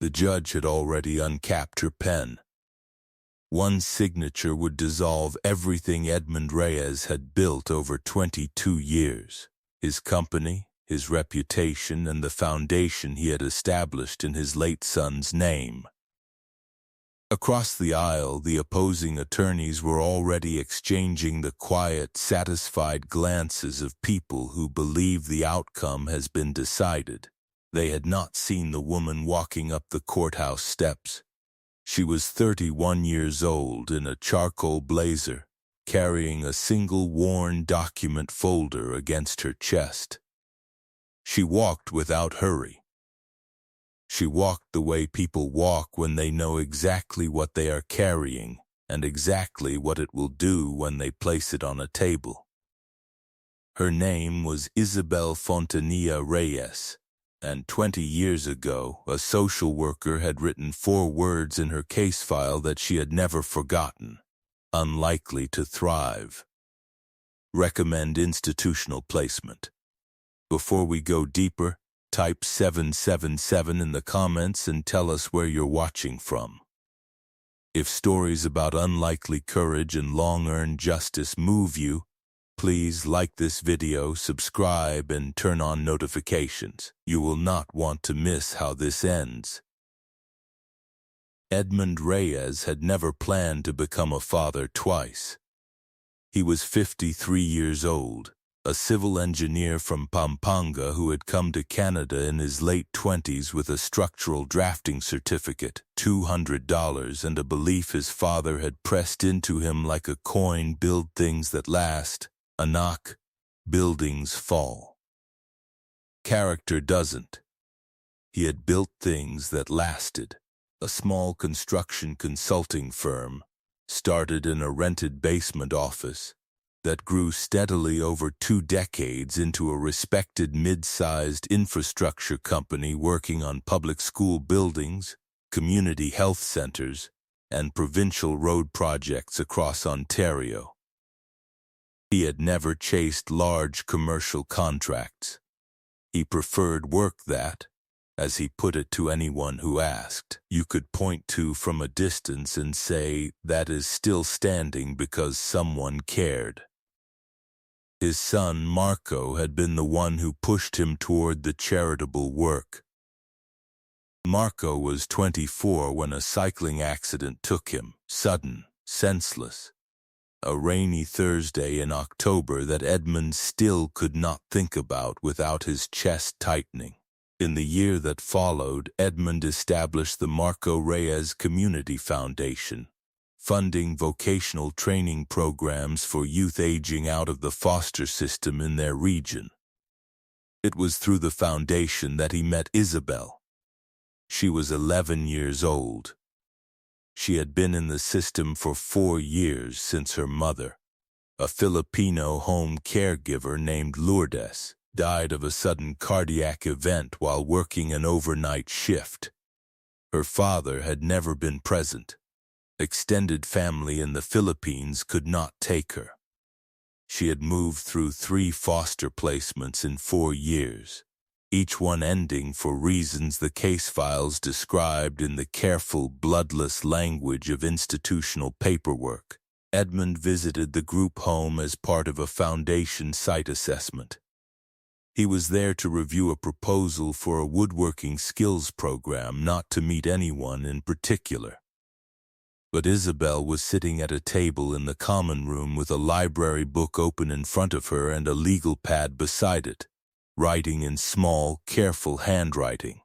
The judge had already uncapped her pen. One signature would dissolve everything Edmund Reyes had built over 22 years. His company, his reputation, and the foundation he had established in his late son's name. Across the aisle, the opposing attorneys were already exchanging the quiet, satisfied glances of people who believe the outcome has been decided. They had not seen the woman walking up the courthouse steps. She was 31 years old in a charcoal blazer, carrying a single worn document folder against her chest. She walked without hurry. She walked the way people walk when they know exactly what they are carrying and exactly what it will do when they place it on a table. Her name was Isabel Fontanilla Reyes, and 20 years ago, a social worker had written 4 words in her case file that she had never forgotten: unlikely to thrive. Recommend institutional placement. Before we go deeper, type 777 in the comments and tell us where you're watching from. If stories about unlikely courage and long-earned justice move you, please like this video, subscribe, and turn on notifications. You will not want to miss how this ends. Edmund Reyes had never planned to become a father twice. He was 53 years old, a civil engineer from Pampanga who had come to Canada in his late 20s with a structural drafting certificate, $200, and a belief his father had pressed into him like a coin: build things that last. A knock, buildings fall. Character doesn't. He had built things that lasted. A small construction consulting firm, started in a rented basement office, that grew steadily over 2 decades into a respected mid-sized infrastructure company working on public school buildings, community health centers, and provincial road projects across Ontario. He had never chased large commercial contracts. He preferred work that, as he put it to anyone who asked, you could point to from a distance and say, that is still standing because someone cared. His son, Marco, had been the one who pushed him toward the charitable work. Marco was 24 when a cycling accident took him, sudden, senseless. A rainy Thursday in October that Edmund still could not think about without his chest tightening. In the year that followed, Edmund established the Marco Reyes Community Foundation, funding vocational training programs for youth aging out of the foster system in their region. It was through the foundation that he met Isabel. She was 11 years old. She had been in the system for 4 years since her mother, a Filipino home caregiver named Lourdes, died of a sudden cardiac event while working an overnight shift. Her father had never been present. Extended family in the Philippines could not take her. She had moved through 3 foster placements in 4 years, each one ending for reasons the case files described in the careful, bloodless language of institutional paperwork. Edmund visited the group home as part of a foundation site assessment. He was there to review a proposal for a woodworking skills program, not to meet anyone in particular. But Isabel was sitting at a table in the common room with a library book open in front of her and a legal pad beside it, writing in small, careful handwriting.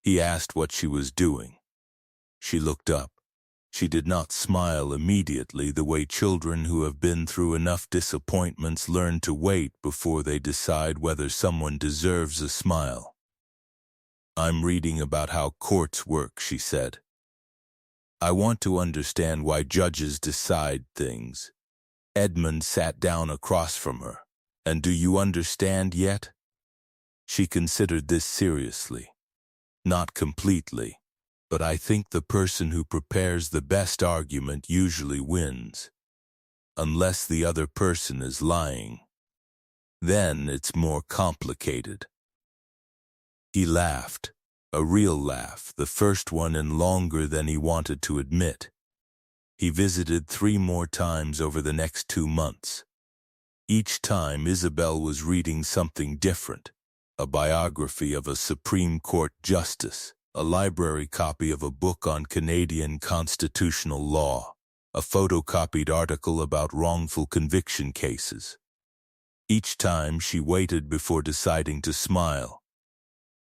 He asked what she was doing. She looked up. She did not smile immediately the way children who have been through enough disappointments learn to wait before they decide whether someone deserves a smile. "I'm reading about how courts work," she said. "I want to understand why judges decide things." Edmund sat down across from her. "And do you understand yet?" She considered this seriously. "Not completely, but I think the person who prepares the best argument usually wins, unless the other person is lying. Then it's more complicated." He laughed. A real laugh, the first one and longer than he wanted to admit. He visited 3 more times over the next 2 months. Each time Isabel was reading something different, a biography of a Supreme Court justice, a library copy of a book on Canadian constitutional law, a photocopied article about wrongful conviction cases. Each time she waited before deciding to smile.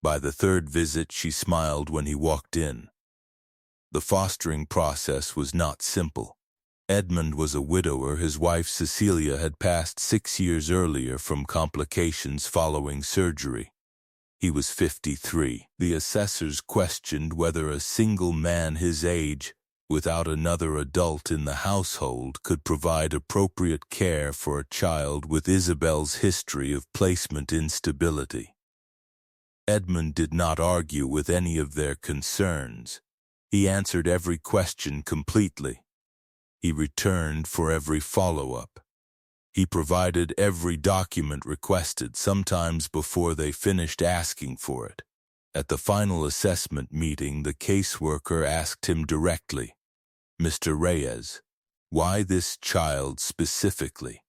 By the 3rd visit, she smiled when he walked in. The fostering process was not simple. Edmund was a widower. His wife Cecilia had passed 6 years earlier from complications following surgery. He was 53. The assessors questioned whether a single man his age, without another adult in the household, could provide appropriate care for a child with Isabel's history of placement instability. Edmund did not argue with any of their concerns. He answered every question completely. He returned for every follow-up. He provided every document requested, sometimes before they finished asking for it. At the final assessment meeting, the caseworker asked him directly, "Mr. Reyes, why this child specifically?"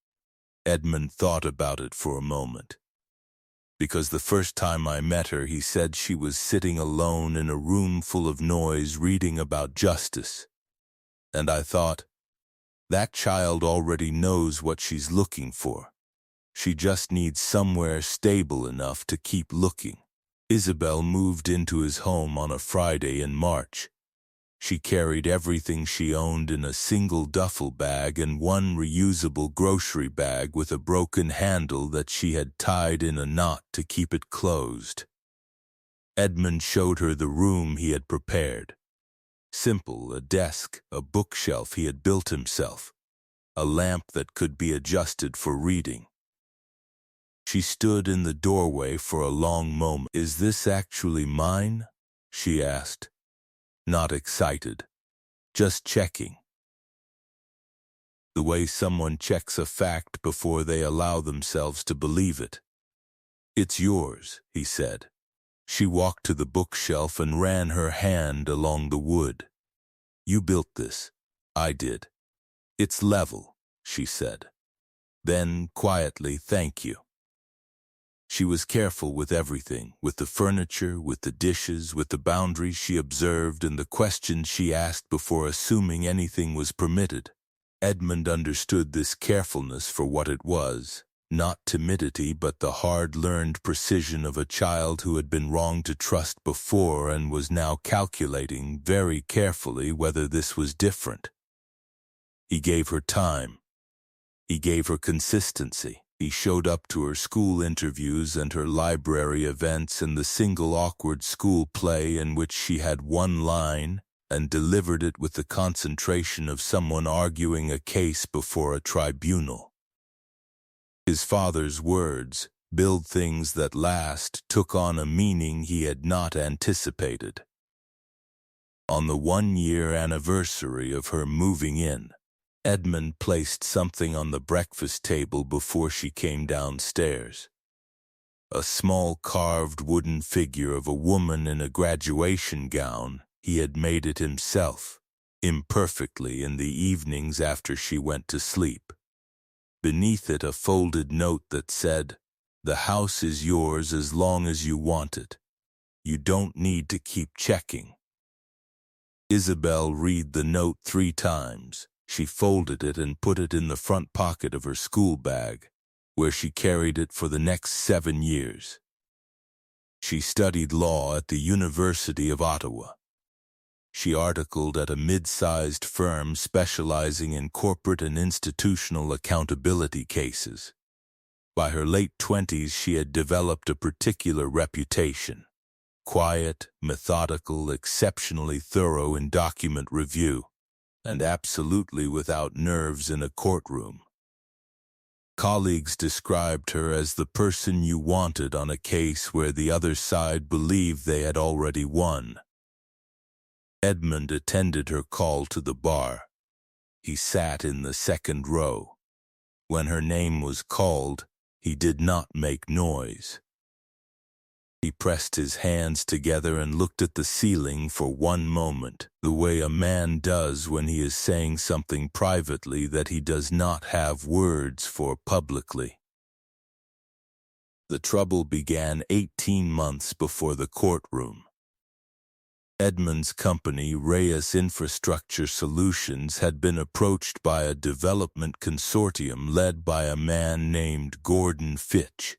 Edmund thought about it for a moment. "Because the first time I met her," he said, "she was sitting alone in a room full of noise reading about justice. And I thought, that child already knows what she's looking for. She just needs somewhere stable enough to keep looking." Isabel moved into his home on a Friday in March. She carried everything she owned in a single duffel bag and one reusable grocery bag with a broken handle that she had tied in a knot to keep it closed. Edmund showed her the room he had prepared. Simple, a desk, a bookshelf he had built himself, a lamp that could be adjusted for reading. She stood in the doorway for a long moment. "Is this actually mine?" she asked. Not excited, just checking. The way someone checks a fact before they allow themselves to believe it. "It's yours," he said. She walked to the bookshelf and ran her hand along the wood. "You built this." "I did." "It's level," she said. Then, quietly, "Thank you." She was careful with everything, with the furniture, with the dishes, with the boundaries she observed and the questions she asked before assuming anything was permitted. Edmund understood this carefulness for what it was. Not timidity, but the hard-learned precision of a child who had been wrong to trust before and was now calculating very carefully whether this was different. He gave her time. He gave her consistency. He showed up to her school interviews and her library events and the single awkward school play in which she had one line and delivered it with the concentration of someone arguing a case before a tribunal. His father's words, "Build things that last," took on a meaning he had not anticipated. On the 1-year anniversary of her moving in, Edmund placed something on the breakfast table before she came downstairs. A small carved wooden figure of a woman in a graduation gown. He had made it himself, imperfectly, in the evenings after she went to sleep. Beneath it, a folded note that said, "The house is yours as long as you want it. You don't need to keep checking." Isabel read the note 3 times. She folded it and put it in the front pocket of her school bag, where she carried it for the next 7 years. She studied law at the University of Ottawa. She articled at a mid-sized firm specializing in corporate and institutional accountability cases. By her late 20s, she had developed a particular reputation: quiet, methodical, exceptionally thorough in document review, and absolutely without nerves in a courtroom. Colleagues described her as the person you wanted on a case where the other side believed they had already won. Edmund attended her call to the bar. He sat in the second row. When her name was called, he did not make noise. He pressed his hands together and looked at the ceiling for one moment, the way a man does when he is saying something privately that he does not have words for publicly. The trouble began 18 months before the courtroom. Edmund's company, Reyes Infrastructure Solutions, had been approached by a development consortium led by a man named Gordon Fitch.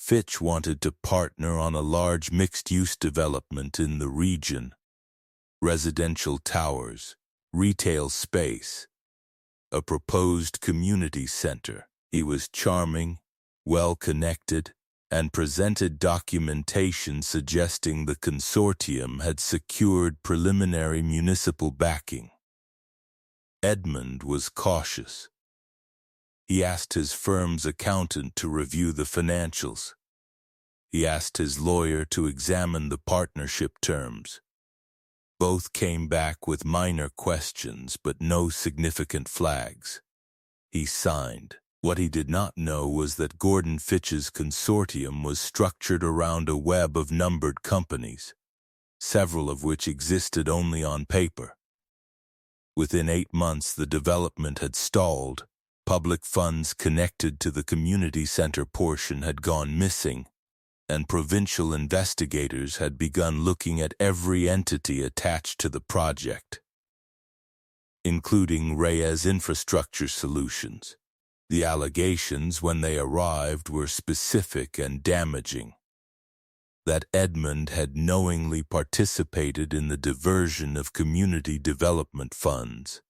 Fitch wanted to partner on a large mixed-use development in the region: residential towers, retail space, a proposed community center. He was charming, well-connected, and presented documentation suggesting the consortium had secured preliminary municipal backing. Edmund was cautious. He asked his firm's accountant to review the financials. He asked his lawyer to examine the partnership terms. Both came back with minor questions but no significant flags. He signed. What he did not know was that Gordon Fitch's consortium was structured around a web of numbered companies, several of which existed only on paper. Within 8 months, the development had stalled. Public funds connected to the community center portion had gone missing, and provincial investigators had begun looking at every entity attached to the project, including Reyes Infrastructure Solutions. The allegations, when they arrived, were specific and damaging: that Edmund had knowingly participated in the diversion of community development funds,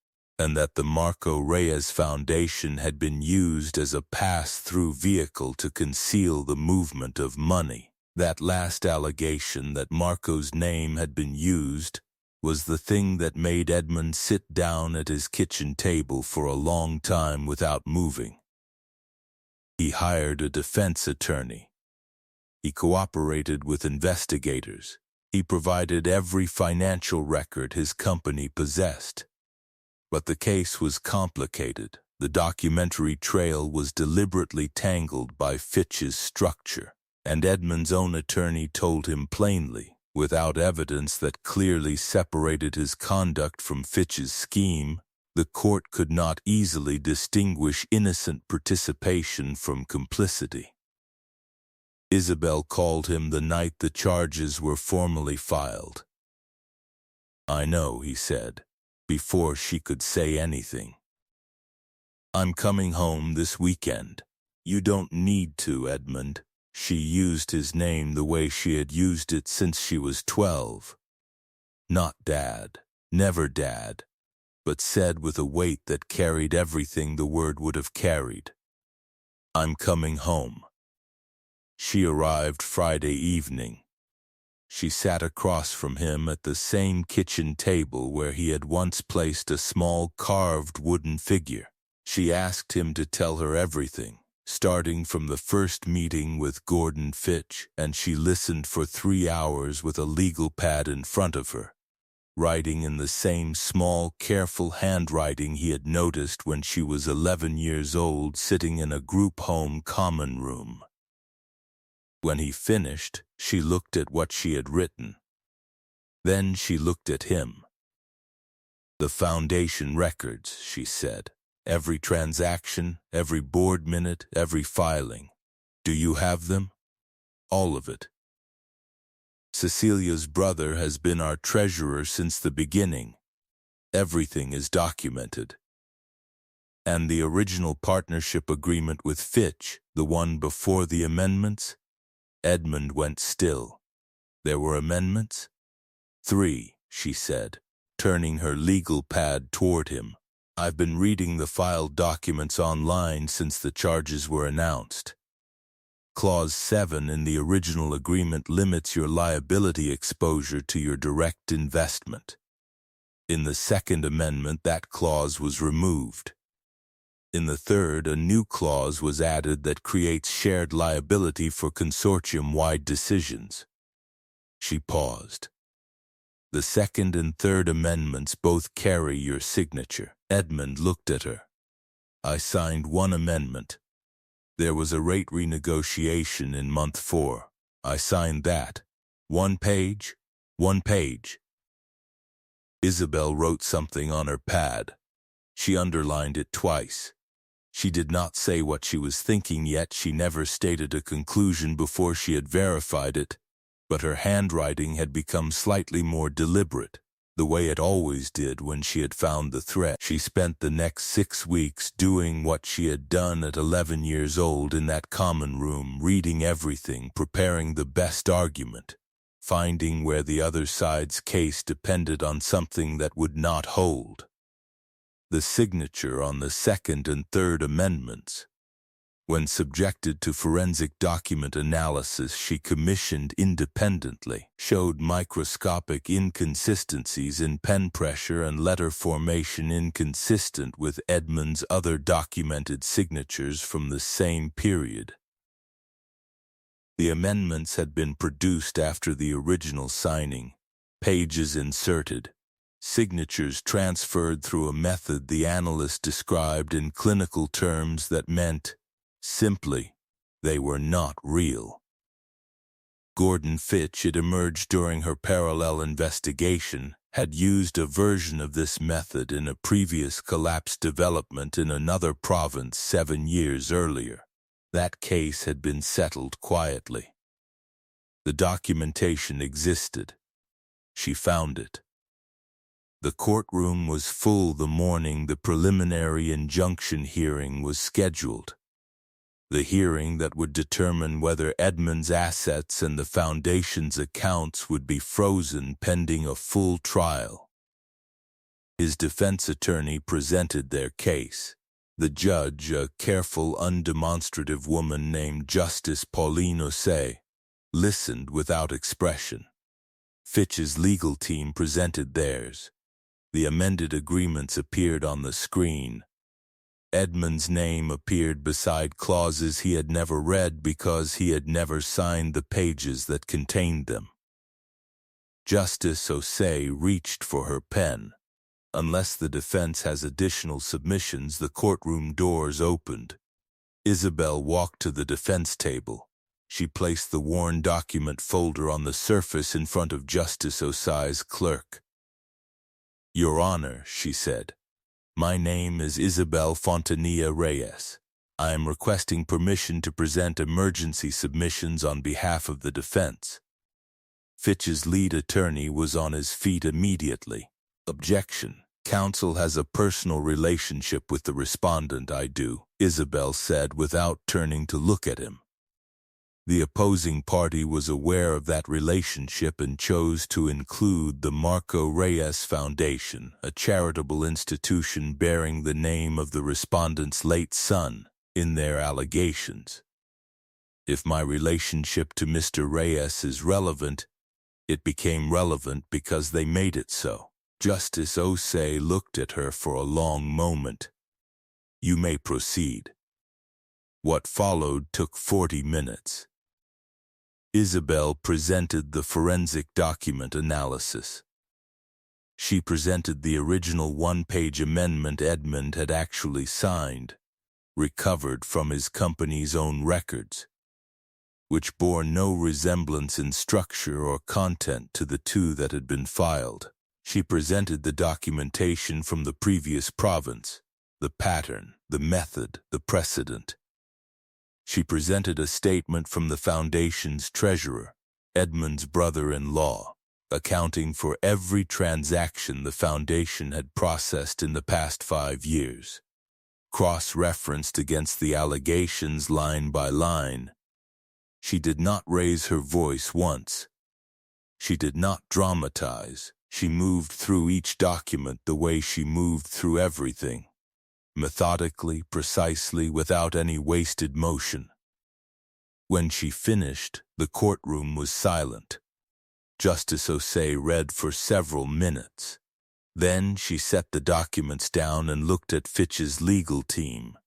and that the Marco Reyes Foundation had been used as a pass-through vehicle to conceal the movement of money. That last allegation, that Marco's name had been used, was the thing that made Edmund sit down at his kitchen table for a long time without moving. He hired a defense attorney. He cooperated with investigators. He provided every financial record his company possessed. But the case was complicated. The documentary trail was deliberately tangled by Fitch's structure, and Edmund's own attorney told him plainly, without evidence that clearly separated his conduct from Fitch's scheme, the court could not easily distinguish innocent participation from complicity. Isabel called him the night the charges were formally filed. "I know," he said, before she could say anything. "I'm coming home this weekend." "You don't need to, Edmund." She used his name the way she had used it since she was 12. Not Dad, never Dad, but said with a weight that carried everything the word would have carried. "I'm coming home." She arrived Friday evening. She sat across from him at the same kitchen table where he had once placed a small carved wooden figure. She asked him to tell her everything, starting from the first meeting with Gordon Fitch, and she listened for 3 hours with a legal pad in front of her, writing in the same small, careful handwriting he had noticed when she was 11 years old, sitting in a group home common room. When he finished, she looked at what she had written. Then she looked at him. "The foundation records," she said. "Every transaction, every board minute, every filing. Do you have them?" "All of it." "Cecilia's brother has been our treasurer since the beginning. Everything is documented." "And the original partnership agreement with Fitch, the one before the amendments?" Edmund went still. "There were amendments?" 3, she said, turning her legal pad toward him. "I've been reading the filed documents online since the charges were announced. Clause 7 in the original agreement limits your liability exposure to your direct investment. In the second amendment, that clause was removed. In the third, a new clause was added that creates shared liability for consortium-wide decisions." She paused. "The second and third amendments both carry your signature." Edmund looked at her. "I signed one amendment. There was a rate renegotiation in month 4. I signed that. 1 page, 1 page. Isabel wrote something on her pad. She underlined it twice. She did not say what she was thinking, yet she never stated a conclusion before she had verified it, but her handwriting had become slightly more deliberate, the way it always did when she had found the thread. She spent the next 6 weeks doing what she had done at 11 years old in that common room, reading everything, preparing the best argument, finding where the other side's case depended on something that would not hold. The signature on the Second and Third Amendments. When subjected to forensic document analysis she commissioned independently, showed microscopic inconsistencies in pen pressure and letter formation inconsistent with Edmund's other documented signatures from the same period. The amendments had been produced after the original signing, pages inserted, signatures transferred through a method the analyst described in clinical terms that meant, simply, they were not real. Gordon Fitch, it emerged during her parallel investigation, had used a version of this method in a previous collapse development in another province 7 years earlier. That case had been settled quietly. The documentation existed. She found it. The courtroom was full the morning the preliminary injunction hearing was scheduled. The hearing that would determine whether Edmund's assets and the Foundation's accounts would be frozen pending a full trial. His defense attorney presented their case. The judge, a careful, undemonstrative woman named Justice Pauline Osei, listened without expression. Fitch's legal team presented theirs. The amended agreements appeared on the screen. Edmund's name appeared beside clauses he had never read because he had never signed the pages that contained them. Justice Osei reached for her pen. Unless the defense has additional submissions, the courtroom doors opened. Isabel walked to the defense table. She placed the worn document folder on the surface in front of Justice Osei's clerk. "Your Honor," she said, "my name is Isabel Fontanilla Reyes. I am requesting permission to present emergency submissions on behalf of the defense." Fitch's lead attorney was on his feet immediately. "Objection. Counsel has a personal relationship with the respondent, I do," Isabel said without turning to look at him. The opposing party was aware of that relationship and chose to include the Marco Reyes Foundation, a charitable institution bearing the name of the respondent's late son, in their allegations. If my relationship to Mr. Reyes is relevant, it became relevant because they made it so. Justice Osei looked at her for a long moment. "You may proceed." What followed took 40 minutes. Isabel presented the forensic document analysis. She presented the original 1-page amendment Edmund had actually signed, recovered from his company's own records, which bore no resemblance in structure or content to the two that had been filed. She presented the documentation from the previous province, the pattern, the method, the precedent. She presented a statement from the Foundation's treasurer, Edmund's brother-in-law, accounting for every transaction the Foundation had processed in the past 5 years. Cross-referenced against the allegations line by line. She did not raise her voice once. She did not dramatize. She moved through each document the way she moved through everything. Methodically, precisely, without any wasted motion. When she finished, the courtroom was silent. Justice Osei read for several minutes. Then she set the documents down and looked at Fitch's legal team.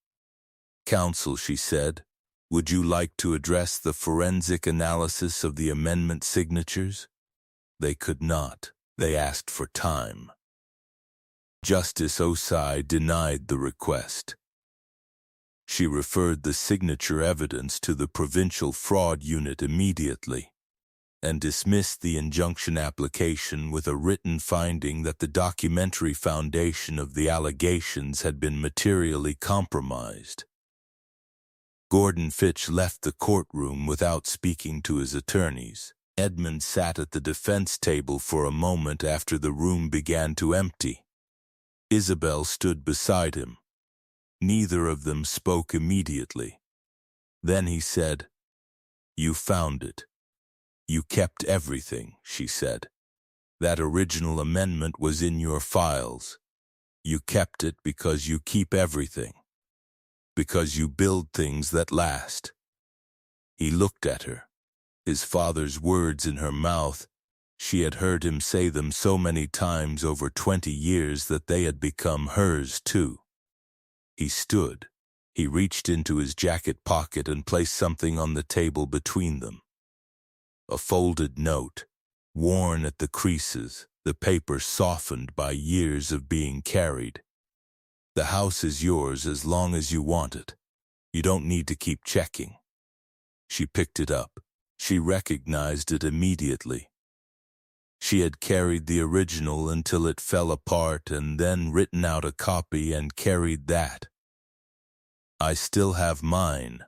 "Counsel," she said, "would you like to address the forensic analysis of the amendment signatures?" They could not. They asked for time. Justice Osei denied the request. She referred the signature evidence to the Provincial Fraud Unit immediately and dismissed the injunction application with a written finding that the documentary foundation of the allegations had been materially compromised. Gordon Fitch left the courtroom without speaking to his attorneys. Edmund sat at the defense table for a moment after the room began to empty. Isabel stood beside him. Neither of them spoke immediately. Then he said, "You found it. You kept everything," she said. "That original amendment was in your files. You kept it because you keep everything. Because you build things that last." He looked at her, his father's words in her mouth. She had heard him say them so many times over 20 years that they had become hers too. He stood. He reached into his jacket pocket and placed something on the table between them. A folded note, worn at the creases, the paper softened by years of being carried. "The house is yours as long as you want it. You don't need to keep checking." She picked it up. She recognized it immediately. She had carried the original until it fell apart and then written out a copy and carried that. "I still have mine,"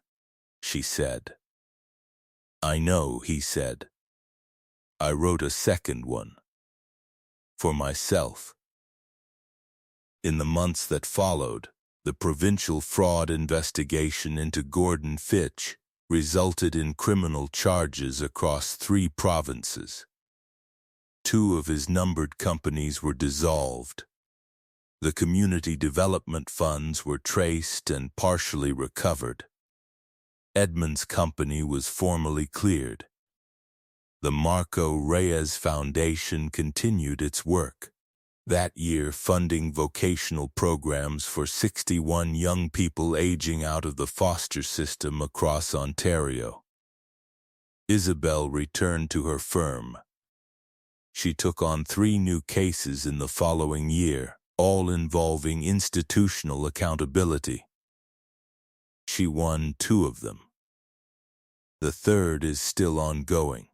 she said. "I know," he said. "I wrote a second one. For myself." In the months that followed, the provincial fraud investigation into Gordon Fitch resulted in criminal charges across 3 provinces. 2 of his numbered companies were dissolved. The community development funds were traced and partially recovered. Edmund's company was formally cleared. The Marco Reyes Foundation continued its work, that year funding vocational programs for 61 young people aging out of the foster system across Ontario. Isabel returned to her firm. She took on 3 new cases in the following year, all involving institutional accountability. She won 2 of them. The third is still ongoing.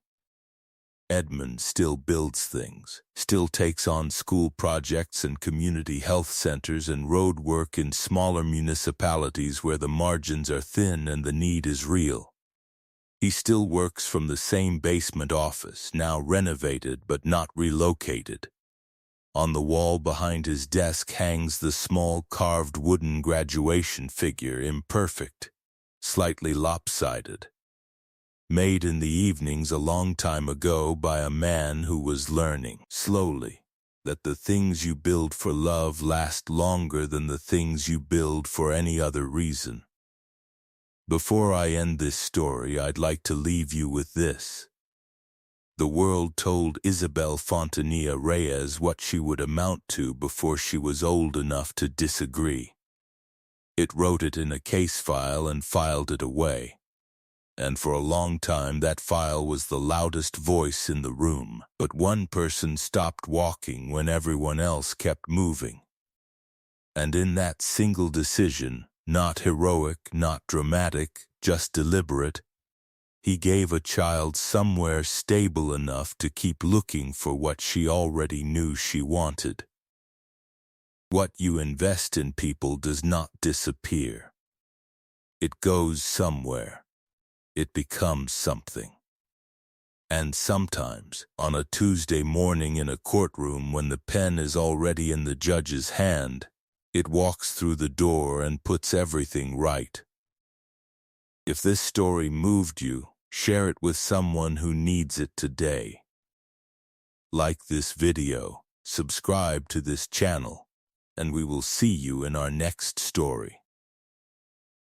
Edmund still builds things, still takes on school projects and community health centers and road work in smaller municipalities where the margins are thin and the need is real. He still works from the same basement office, now renovated but not relocated. On the wall behind his desk hangs the small carved wooden graduation figure, imperfect, slightly lopsided. Made in the evenings a long time ago by a man who was learning, slowly, that the things you build for love last longer than the things you build for any other reason. Before I end this story, I'd like to leave you with this. The world told Isabel Fontanilla Reyes what she would amount to before she was old enough to disagree. It wrote it in a case file and filed it away. And for a long time that file was the loudest voice in the room. But one person stopped walking when everyone else kept moving. And in that single decision, not heroic, not dramatic, just deliberate, he gave a child somewhere stable enough to keep looking for what she already knew she wanted. What you invest in people does not disappear. It goes somewhere. It becomes something. And sometimes, on a Tuesday morning in a courtroom when the pen is already in the judge's hand, it walks through the door and puts everything right. If this story moved you, share it with someone who needs it today. Like this video, subscribe to this channel, and we will see you in our next story.